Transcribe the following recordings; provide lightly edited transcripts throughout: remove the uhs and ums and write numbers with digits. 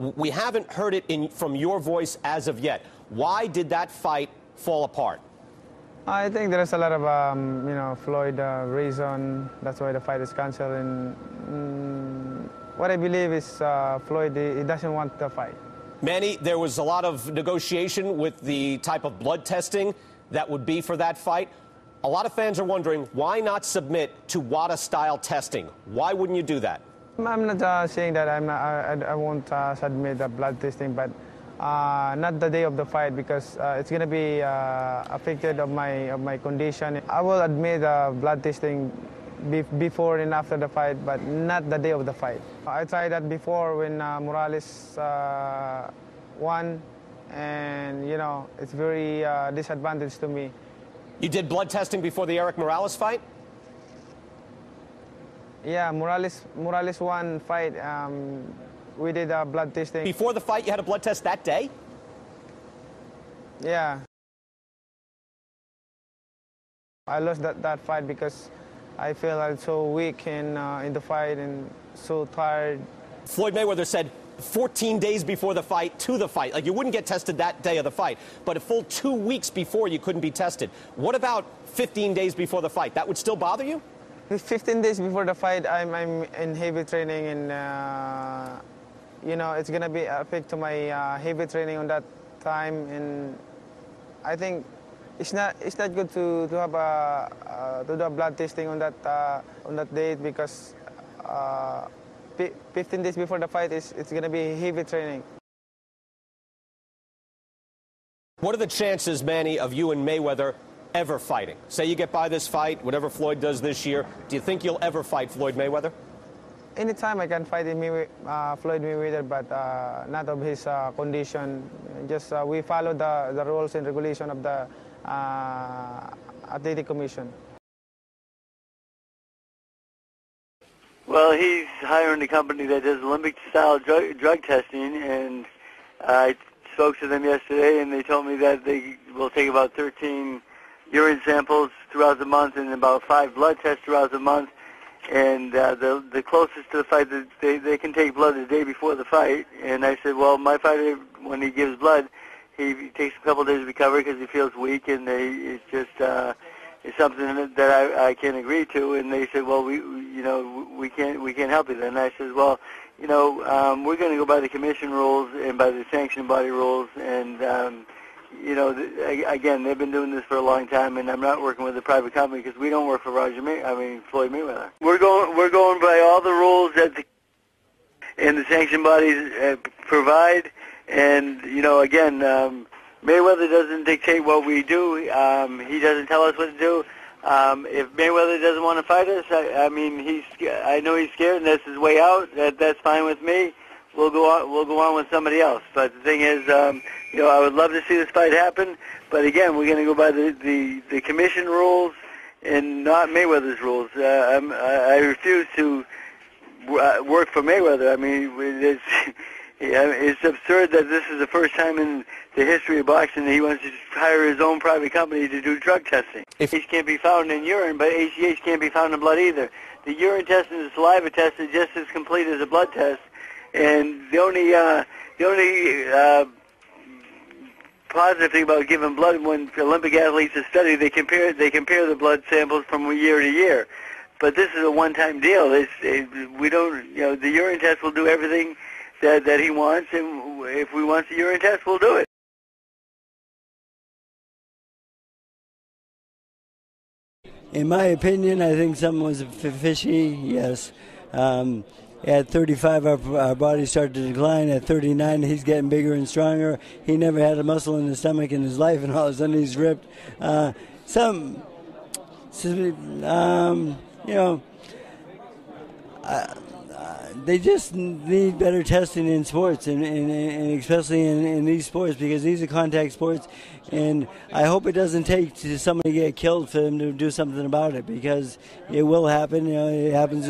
We haven't heard it from your voice as of yet. Why did that fight fall apart? I think there's a lot of, Floyd reason. That's why the fight is canceled. And what I believe is Floyd, he doesn't want the fight. Manny, there was a lot of negotiation with the type of blood testing that would be for that fight. A lot of fans are wondering, why not submit to WADA-style testing? Why wouldn't you do that? I'm not saying that I won't submit the blood testing, but not the day of the fight, because it's going to be affected of my condition. I will admit blood testing before and after the fight, but not the day of the fight. I tried that before when Morales won, and it's very disadvantage to me. You did blood testing before the Eric Morales fight? Yeah, Morales won fight. We did blood testing. Before the fight, you had a blood test that day? Yeah. I lost that fight because I feel so weak in the fight and so tired. Floyd Mayweather said 14 days before the fight to the fight. Like, you wouldn't get tested that day of the fight, but a full 2 weeks before you couldn't be tested. What about 15 days before the fight? That would still bother you? 15 days before the fight, I'm in heavy training, and it's gonna be affect to my heavy training on that time, and I think it's not good to have to do a blood testing on that date, because 15 days before the fight it's gonna be heavy training. What are the chances, Manny, of you and Mayweather ever fighting? Say you get by this fight, whatever Floyd does this year, do you think you'll ever fight Floyd Mayweather? Anytime I can fight Floyd Mayweather, but not of his condition. Just we follow the rules and regulation of the Athletic Commission. Well, he's hiring a company that does Olympic-style drug testing, and I spoke to them yesterday, and they told me that they will take about 13 urine samples throughout the month and about 5 blood tests throughout the month. And the closest to the fight, they can take blood the day before the fight. And I said, well, my fighter, when he gives blood, he takes a couple of days to recover because he feels weak, and it's just it's something that I can't agree to. And they said, well, we can't help you then. And I said, well, we're going to go by the commission rules and by the sanctioning body rules, and again, they've been doing this for a long time, and I'm not working with a private company because we don't work for Floyd Mayweather. We're going by all the rules that the sanction bodies provide, and again, Mayweather doesn't dictate what we do. He doesn't tell us what to do. If Mayweather doesn't want to fight us, I know he's scared, and that's his way out. That's fine with me. We'll go on with somebody else. But the thing is, I would love to see this fight happen. But again, we're going to go by the commission rules and not Mayweather's rules. I refuse to work for Mayweather. I mean, it's absurd that this is the first time in the history of boxing that he wants to hire his own private company to do drug testing. ACH can't be found in urine, but ACH can't be found in blood either. The urine test and the saliva test is just as complete as a blood test. And the only positive thing about giving blood, when Olympic athletes are studied, they compare the blood samples from year to year. But this is a one-time deal. We don't, the urine test will do everything that he wants, and if we want the urine test, we'll do it. In my opinion, I think something was fishy, yes. At 35, our body started to decline. At 39, he's getting bigger and stronger. He never had a muscle in his stomach in his life, and all of a sudden he's ripped. They just need better testing in sports, and especially in these sports, because these are contact sports. And I hope it doesn't take to somebody get killed for them to do something about it, because it will happen. It happens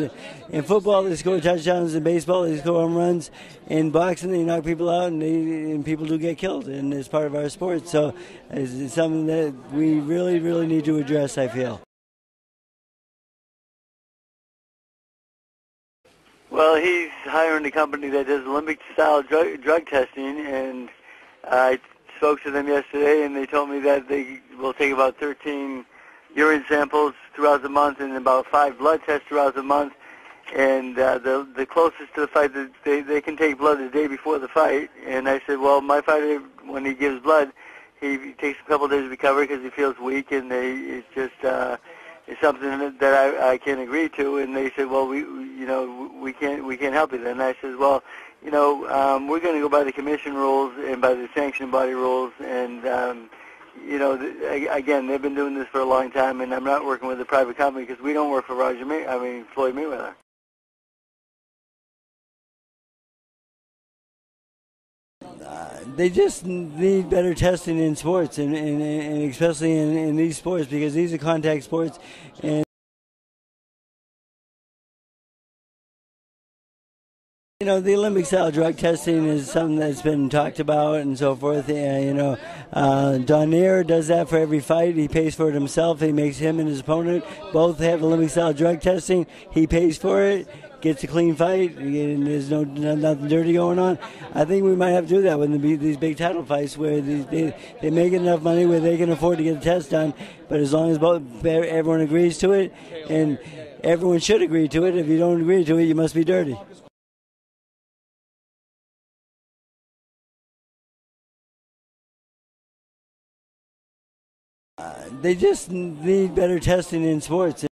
in football. They score touchdowns. In baseball, they score home runs. In boxing, they knock people out, and people do get killed. And it's part of our sport. So it's something that we really, really need to address, I feel. Well, he's hiring a company that does Olympic-style drug testing, and I spoke to them yesterday, and they told me that they will take about 13 urine samples throughout the month and about 5 blood tests throughout the month. And the closest to the fight, they can take blood the day before the fight. And I said, well, my fighter, when he gives blood, he takes a couple of days to recover because he feels weak, and it's just it's something that I can't agree to. And they said, well, we can't help you then. And I said, well, we're going to go by the commission rules and by the sanctioning body rules. And again, they've been doing this for a long time, and I'm not working with a private company because we don't work for Floyd Mayweather. They just need better testing in sports, and especially in these sports, because these are contact sports. And the Olympic-style drug testing is something that's been talked about and so forth. Donaire does that for every fight. He pays for it himself. He makes him and his opponent both have Olympic-style drug testing. He pays for it, gets a clean fight, and there's nothing dirty going on. I think we might have to do that with these big title fights where they make enough money where they can afford to get the test done. But as long as everyone agrees to it, and everyone should agree to it, if you don't agree to it, you must be dirty. They just need better testing in sports.